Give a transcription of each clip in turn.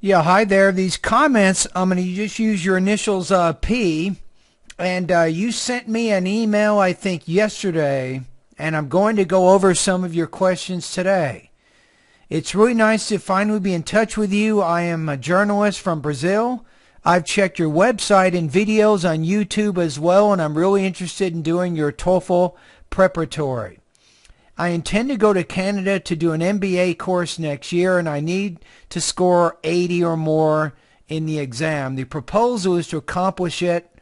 Yeah, hi there. These comments, I'm going to just use your initials P, and you sent me an email, I think, yesterday, and I'm going to go over some of your questions today. It's really nice to finally be in touch with you. I am a journalist from Brazil. I've checked your website and videos on YouTube as well, and I'm really interested in doing your TOEFL preparatory. I intend to go to Canada to do an MBA course next year, and I need to score 80 or more in the exam. The proposal is to accomplish it.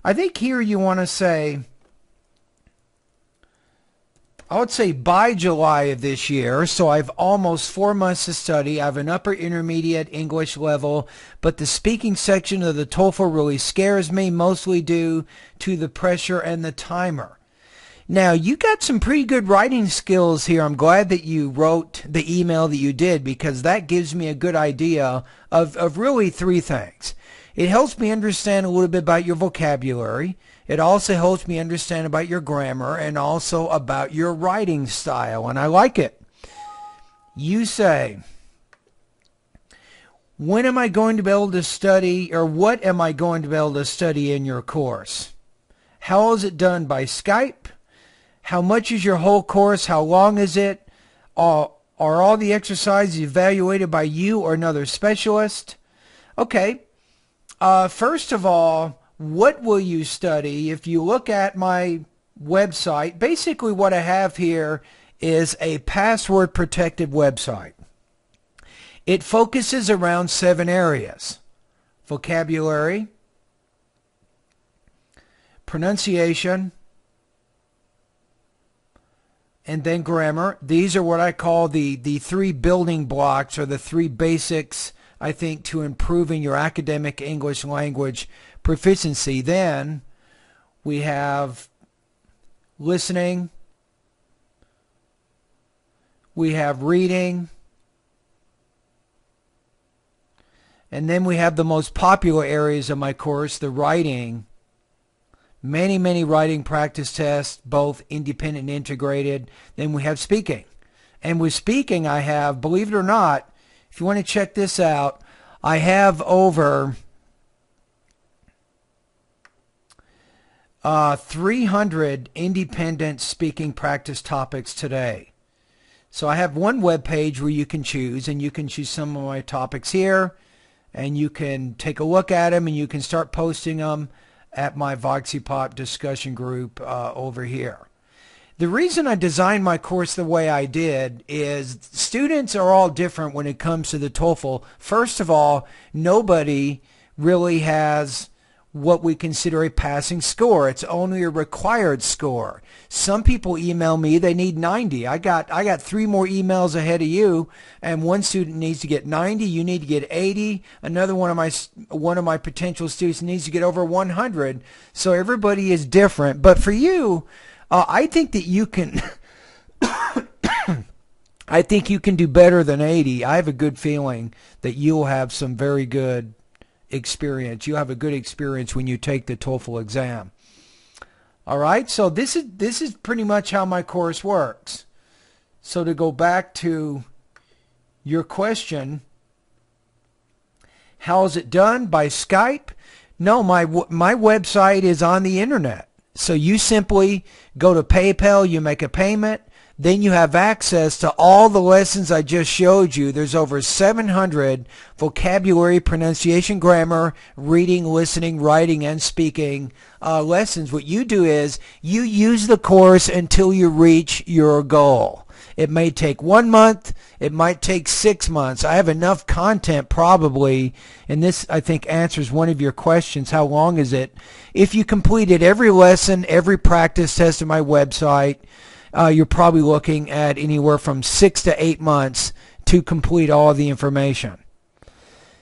I think here you want to say, I would say by July of this year, so I have almost 4 months to study. I have an upper intermediate English level, but the speaking section of the TOEFL really scares me, mostly due to the pressure and the timer. Now, you got some pretty good writing skills here. I'm glad that you wrote the email that you did, because that gives me a good idea of really 3 things. It helps me understand a little bit about your vocabulary. It also helps me understand about your grammar and also about your writing style, and I like it. You say, when am I going to be able to study, or what am I going to be able to study in your course? How is it done? By Skype? How much is your whole course? How long is it? Are all the exercises evaluated by you or another specialist? Okay. First of all, what will you study? If you look at my website, basically what I have here is a password protected website. It focuses around 7 areas: vocabulary, pronunciation, and then grammar. These are what I call the 3 building blocks, or the 3 basics, I think, to improving your academic English language proficiency. Then we have listening, we have reading, and then we have the most popular areas of my course, the writing. Many writing practice tests, both independent and integrated. Then we have speaking. And with speaking, I have, believe it or not, if you want to check this out, I have over 300 independent speaking practice topics today. So I have one web page where you can choose, and you can choose some of my topics here, and you can take a look at them, and you can start posting them at my VoxyPop discussion group over here. The reason I designed my course the way I did is students are all different when it comes to the TOEFL. First of all, nobody really has what we consider a passing score. It's only a required score. Some people email me, they need 90. I got 3 more emails ahead of you, and one student needs to get 90, you need to get 80. Another one of my potential students needs to get over 100. So everybody is different. But for you, I think that you can I think you can do better than 80. I have a good feeling that you'll have some very good experience. You have a good experience when you take the TOEFL exam. All right, so this is pretty much how my course works. So to go back to your question, how is it done? By Skype? No, my website is on the internet. So you simply go to PayPal, you make a payment, then you have access to all the lessons I just showed you. There's over 700 vocabulary, pronunciation, grammar, reading, listening, writing, and speaking lessons. What you do is you use the course until you reach your goal. It may take 1 month. It might take 6 months. I have enough content probably, and this I think answers one of your questions. How long is it? If you completed every lesson, every practice test on my website, you're probably looking at anywhere from 6 to 8 months to complete all the information.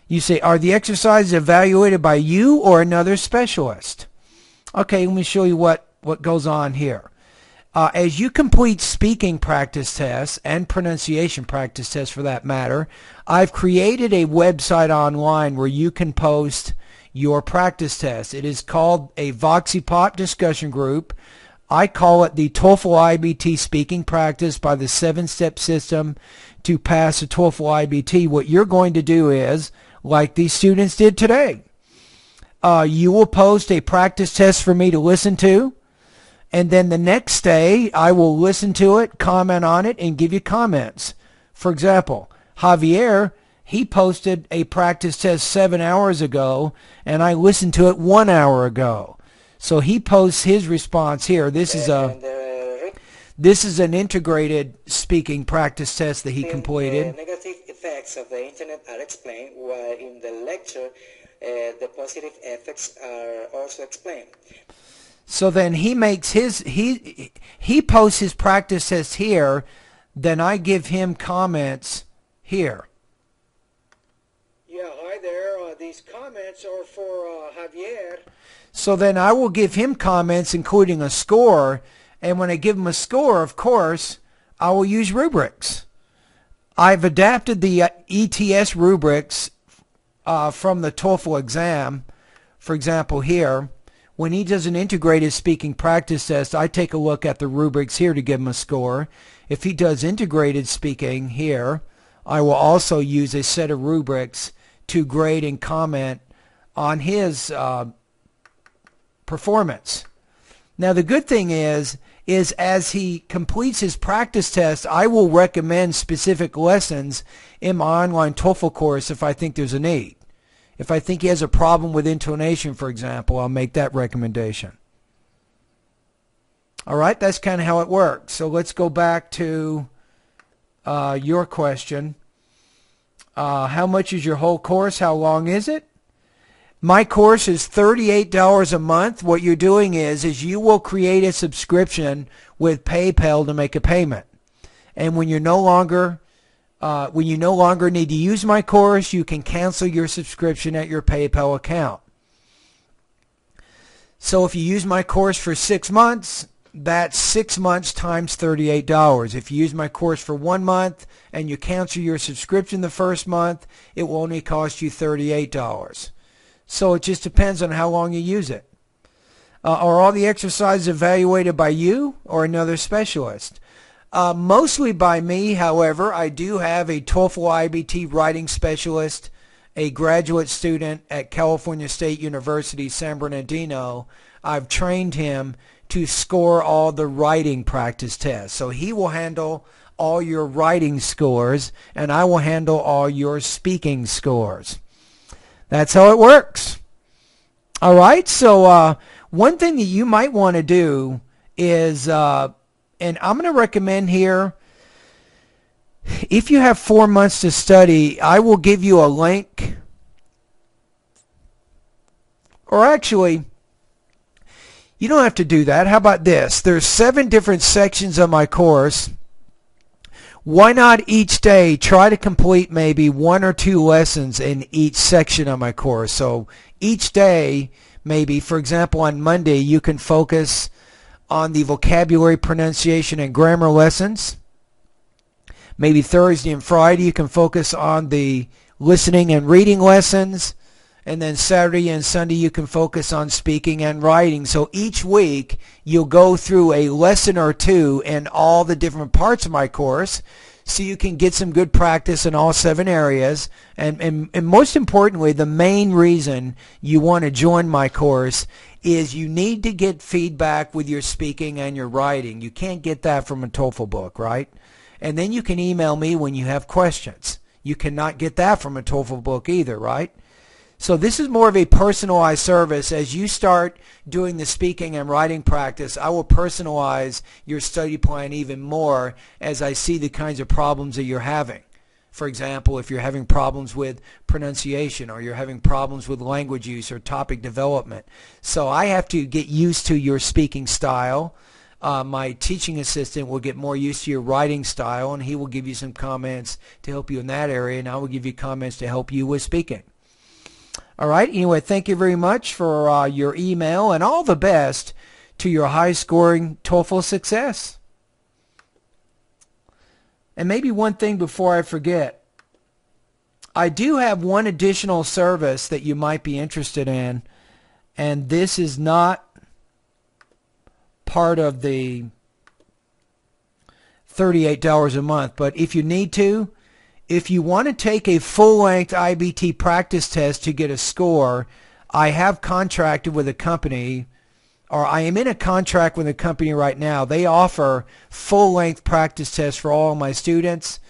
You say, are the exercises evaluated by you or another specialist? Okay, let me show you what goes on here. As you complete speaking practice tests and pronunciation practice tests for that matter, I've created a website online where you can post your practice tests. It is called a VoxyPop discussion group. I call it the TOEFL IBT speaking practice by the 7-step system to pass a TOEFL IBT. What you're going to do is like these students did today. You will post a practice test for me to listen to, and then the next day I will listen to it, comment on it, and give you comments. For example, Javier, he posted a practice test 7 hours ago, and I listened to it 1 hour ago. So he posts his response here. This is an integrated speaking practice test that he completed. The negative effects of the internet are explained, while in the lecture the positive effects are also explained. So then he makes he posts his practice test here, then I give him comments here. Yeah, hi there. These comments are for Javier. So then I will give him comments including a score, and when I give him a score, of course, I will use rubrics. I've adapted the ETS rubrics from the TOEFL exam. For example, here, when he does an integrated speaking practice test, I take a look at the rubrics here to give him a score. If he does integrated speaking here, I will also use a set of rubrics to grade and comment on his performance. Now the good thing is as he completes his practice test, I will recommend specific lessons in my online TOEFL course if I think there's a need. If I think he has a problem with intonation, for example, I'll make that recommendation. All right, that's kind of how it works. So let's go back to your question. How much is your whole course? How long is it? My course is $38 a month. What you're doing is you will create a subscription with PayPal to make a payment. And when you no longer need to use my course, you can cancel your subscription at your PayPal account. So if you use my course for 6 months, that's 6 months times $38. If you use my course for 1 month and you cancel your subscription the first month, it will only cost you $38. So it just depends on how long you use it. Are all the exercises evaluated by you or another specialist? Mostly by me. However, I do have a TOEFL IBT writing specialist, a graduate student at California State University, San Bernardino. I've trained him to score all the writing practice tests. So he will handle all your writing scores, and I will handle all your speaking scores. That's how it works. All right, so one thing that you might want to do is, and I'm going to recommend here, if you have 4 months to study, I will give you a link. Or actually, you don't have to do that. How about this? There's 7 different sections of my course. Why not each day try to complete maybe 1 or 2 lessons in each section of my course? So each day, maybe, for example, on Monday, you can focus on the vocabulary, pronunciation, and grammar lessons. Maybe Thursday and Friday, you can focus on the listening and reading lessons. And then Saturday and Sunday, you can focus on speaking and writing. So each week, you'll go through a lesson or 2 in all the different parts of my course so you can get some good practice in all 7 areas. And most importantly, the main reason you want to join my course is you need to get feedback with your speaking and your writing. You can't get that from a TOEFL book, right? And then you can email me when you have questions. You cannot get that from a TOEFL book either, right? So this is more of a personalized service. As you start doing the speaking and writing practice, I will personalize your study plan even more as I see the kinds of problems that you're having. For example, if you're having problems with pronunciation or you're having problems with language use or topic development. So I have to get used to your speaking style. My teaching assistant will get more used to your writing style, and he will give you some comments to help you in that area, and I will give you comments to help you with speaking. All right. Anyway, thank you very much for your email, and all the best to your high-scoring TOEFL success. And maybe one thing before I forget. I do have one additional service that you might be interested in, and this is not part of the $38 a month, but if you need to, if you want to take a full-length IBT practice test to get a score, I have contracted with a company, or I am in a contract with a company right now. They offer full-length practice tests for all of my students.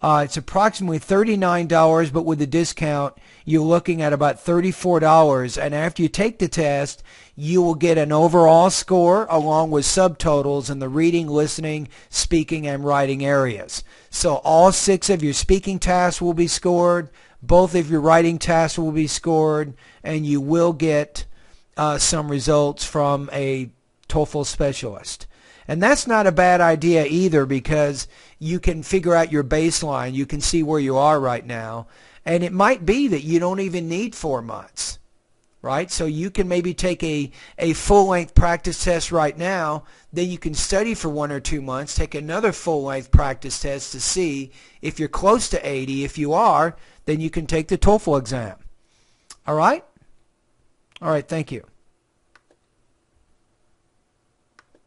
It's approximately $39, but with the discount, you're looking at about $34. And after you take the test, you will get an overall score along with subtotals in the reading, listening, speaking, and writing areas. So all 6 of your speaking tasks will be scored, both of your writing tasks will be scored, and you will get some results from a TOEFL specialist. And that's not a bad idea either, because you can figure out your baseline. You can see where you are right now. And it might be that you don't even need 4 months, right? So you can maybe take a full-length practice test right now. Then you can study for 1 or 2 months, take another full-length practice test to see if you're close to 80. If you are, then you can take the TOEFL exam. All right? All right, thank you.